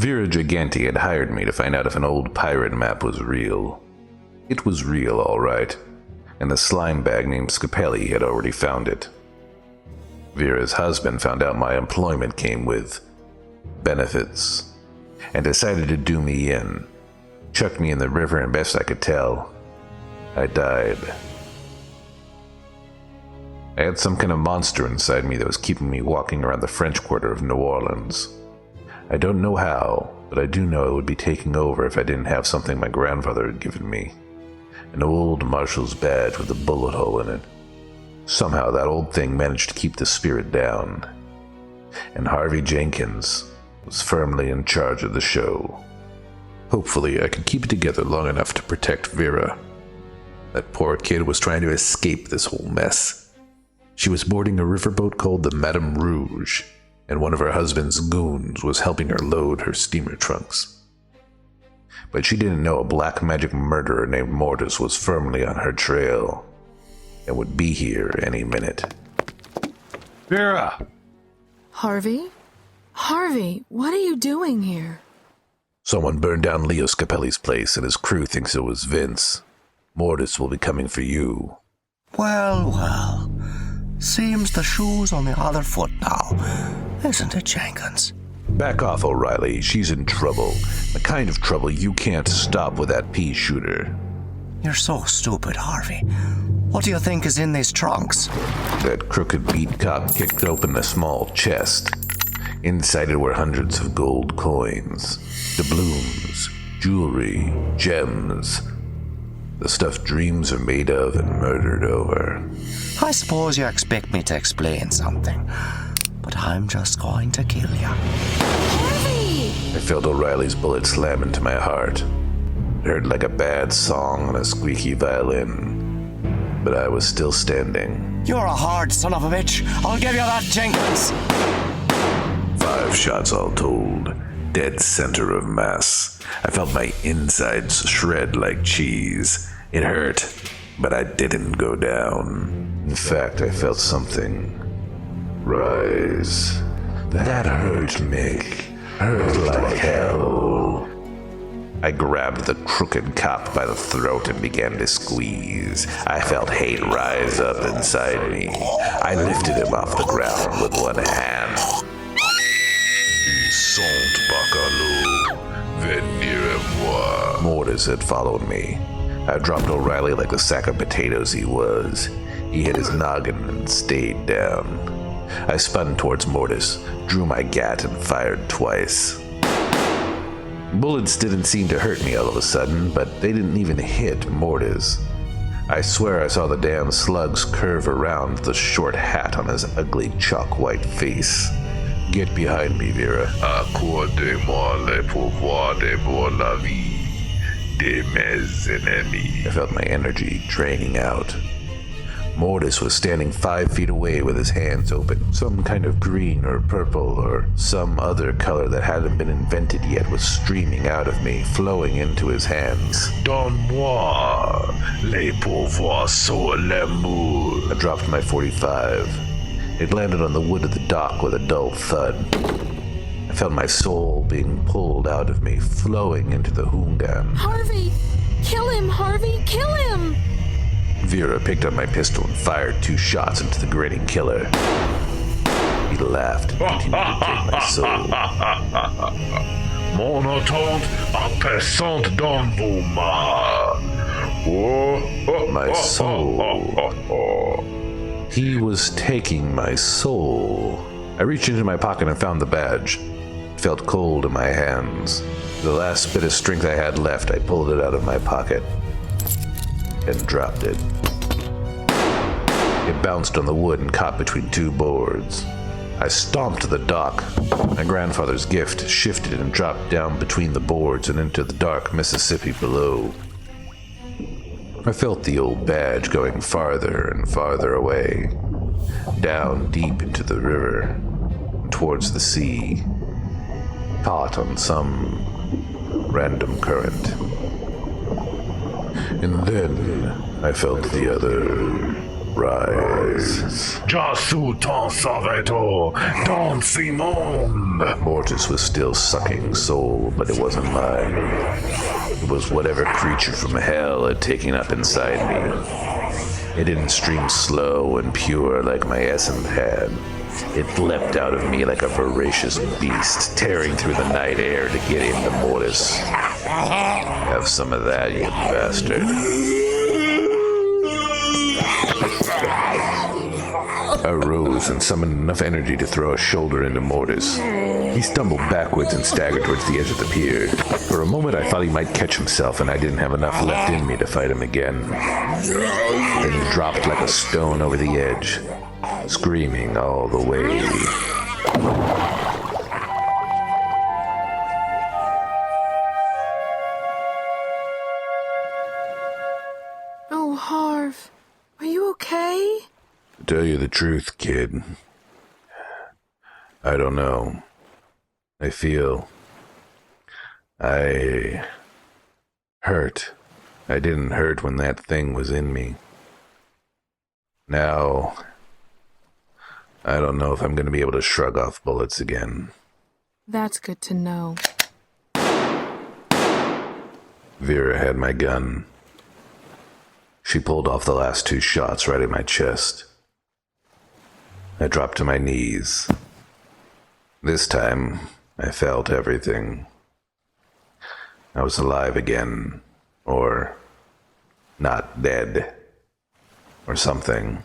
Vera Giganti had hired me to find out if an old pirate map was real. It was real, all right, and the slime bag named Scapelli had already found it. Vera's husband found out my employment came with benefits and decided to do me in. Chucked me in the river, and best I could tell, I died. I had some kind of monster inside me that was keeping me walking around the French Quarter of New Orleans. I don't know how, but I do know it would be taking over if I didn't have something my grandfather had given me. An old marshal's badge with a bullet hole in it. Somehow that old thing managed to keep the spirit down. And Harvey Jenkins was firmly in charge of the show. Hopefully I could keep it together long enough to protect Vera. That poor kid was trying to escape this whole mess. She was boarding a riverboat called the Madame Rouge, and one of her husband's goons was helping her load her steamer trunks. But she didn't know a black magic murderer named Mortis was firmly on her trail and would be here any minute. Vera! Harvey? Harvey, what are you doing here? Someone burned down Leo Scapelli's place, and his crew thinks it was Vince. Mortis will be coming for you. Well. Seems the shoe's on the other foot now, isn't it, Jenkins? Back off, O'Reilly. She's in trouble. The kind of trouble you can't stop with that pea shooter. You're so stupid, Harvey. What do you think is in these trunks? That crooked beat cop kicked open a small chest. Inside it were hundreds of gold coins, doubloons, jewelry, gems. The stuff dreams are made of and murdered over. I suppose you expect me to explain something, but I'm just going to kill you. Harvey! I felt O'Reilly's bullet slam into my heart. It heard like a bad song on a squeaky violin, but I was still standing. You're a hard son of a bitch. I'll give you that, Jenkins. 5 shots all told. Dead center of mass. I felt my insides shred like cheese. It hurt, but I didn't go down. In fact, I felt something rise. That hurt, Mick. Hurt like hell. I grabbed the crooked cop by the throat and began to squeeze. I felt hate rise up inside me. I lifted him off the ground with one hand. Mortis had followed me. I dropped O'Reilly like the sack of potatoes he was. He hit his noggin and stayed down. I spun towards Mortis, drew my gat, and fired twice. Bullets didn't seem to hurt me all of a sudden, but they didn't even hit Mortis. I swear I saw the damn slugs curve around the short hat on his ugly chalk-white face. Get behind me, Vera. Accordez-moi le pouvoir de la vie de mes ennemis. I felt my energy draining out. Mortis was standing 5 feet away with his hands open. Some kind of green or purple or some other color that hadn't been invented yet was streaming out of me, flowing into his hands. Donne-moi les pouvoirs sur l'amour. I dropped my .45. It landed on the wood of the dock with a dull thud. I felt my soul being pulled out of me, flowing into the Hoongan. Harvey! Kill him, Harvey! Kill him! Vera picked up my pistol and fired 2 shots into the grinning killer. He laughed and continued to take my soul. Mon attente appessante dans vos mains. My soul. He was taking my soul. I reached into my pocket and found the badge. It felt cold in my hands. The last bit of strength I had left, I pulled it out of my pocket and dropped it. It bounced on the wood and caught between 2 boards. I stomped to the dock. My grandfather's gift shifted and dropped down between the boards and into the dark Mississippi below. I felt the old badge going farther and farther away, down deep into the river, towards the sea, caught on some random current. And then I felt the other rise. Je suis ton serviteur, Don Simon. Mortis was still sucking soul, but it wasn't mine. It was whatever creature from hell had taken up inside me. It didn't stream slow and pure like my essence had. It leapt out of me like a voracious beast, tearing through the night air to get into Mortis. Have some of that, you bastard. I rose and summoned enough energy to throw a shoulder into Mortis. He stumbled backwards and staggered towards the edge of the pier. For a moment I thought he might catch himself, and I didn't have enough left in me to fight him again. Then he dropped like a stone over the edge, screaming all the way. Oh, Harv. Are you okay? To tell you the truth, kid, I don't know. I feel I hurt. I didn't hurt when that thing was in me. Now, I don't know if I'm going to be able to shrug off bullets again. That's good to know. Vera had my gun. She pulled off the last 2 shots right at my chest. I dropped to my knees. This time, I felt everything. I was alive again, or not dead, or something.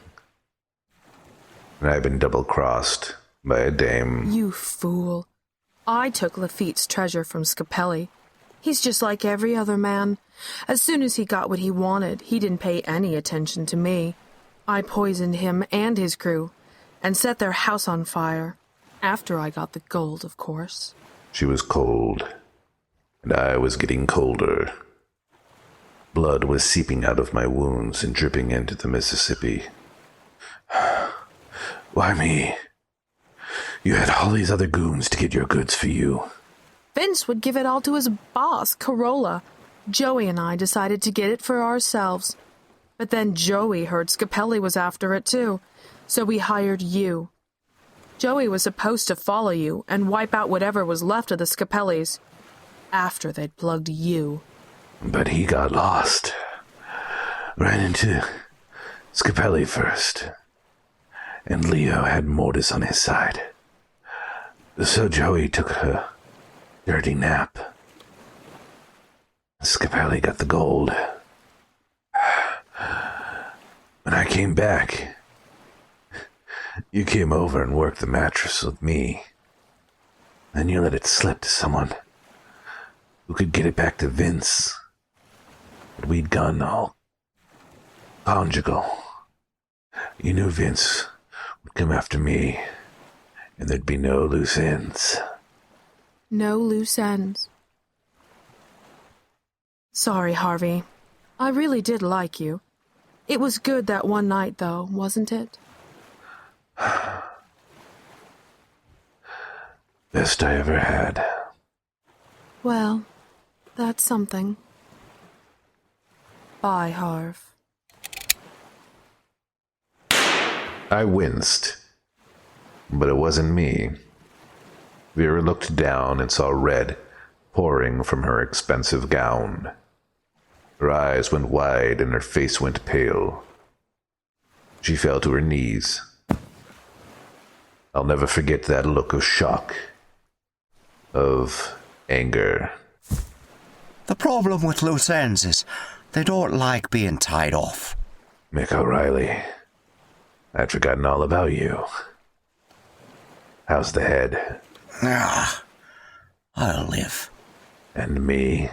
And I've been double-crossed by a dame. You fool. I took Lafitte's treasure from Scapelli. He's just like every other man. As soon as he got what he wanted, he didn't pay any attention to me. I poisoned him and his crew, and set their house on fire. After I got the gold, of course. She was cold, and I was getting colder. Blood was seeping out of my wounds and dripping into the Mississippi. Why me? You had all these other goons to get your goods for you. Vince would give it all to his boss, Corolla. Joey and I decided to get it for ourselves. But then Joey heard Scapelli was after it too, so we hired you. Joey was supposed to follow you and wipe out whatever was left of the Scapellis after they'd plugged you. But he got lost. Ran into Scapelli first. And Leo had Mortis on his side. So Joey took a dirty nap. Scapelli got the gold. When I came back, you came over and worked the mattress with me. Then you let it slip to someone who could get it back to Vince. But we'd gone all conjugal. You knew Vince would come after me, and there'd be no loose ends. No loose ends. Sorry, Harvey. I really did like you. It was good that one night, though, wasn't it? Best I ever had. Well, that's something. Bye, Harv. I winced, but it wasn't me. Vera looked down and saw red pouring from her expensive gown. Her eyes went wide and her face went pale. She fell to her knees. I'll never forget that look of shock, of anger. The problem with loose ends is they don't like being tied off. Mick O'Reilly, I'd forgotten all about you. How's the head? Ah, I'll live. And me?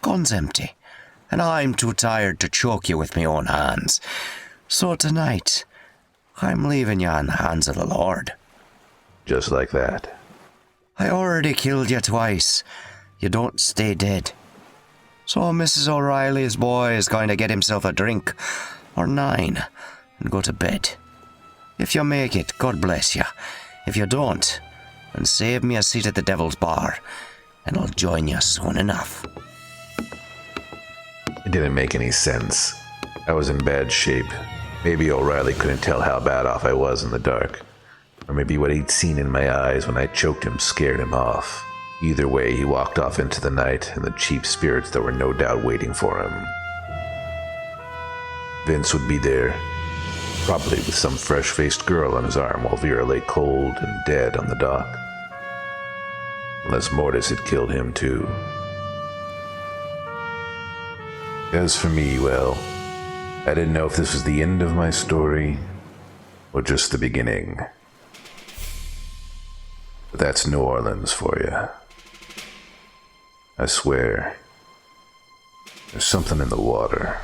Gun's empty, and I'm too tired to choke you with my own hands. So tonight, I'm leaving you in the hands of the Lord. Just like that. I already killed you twice. You don't stay dead. So Mrs. O'Reilly's boy is going to get himself a drink, or 9, and go to bed. If you make it, God bless you. If you don't, then save me a seat at the Devil's Bar, and I'll join you soon enough. It didn't make any sense. I was in bad shape. Maybe O'Reilly couldn't tell how bad off I was in the dark. Or maybe what he'd seen in my eyes when I choked him scared him off. Either way, he walked off into the night and the cheap spirits that were no doubt waiting for him. Vince would be there, probably with some fresh-faced girl on his arm while Vera lay cold and dead on the dock. Unless Mortis had killed him too. As for me, well, I didn't know if this was the end of my story or just the beginning. But that's New Orleans for you. I swear, there's something in the water.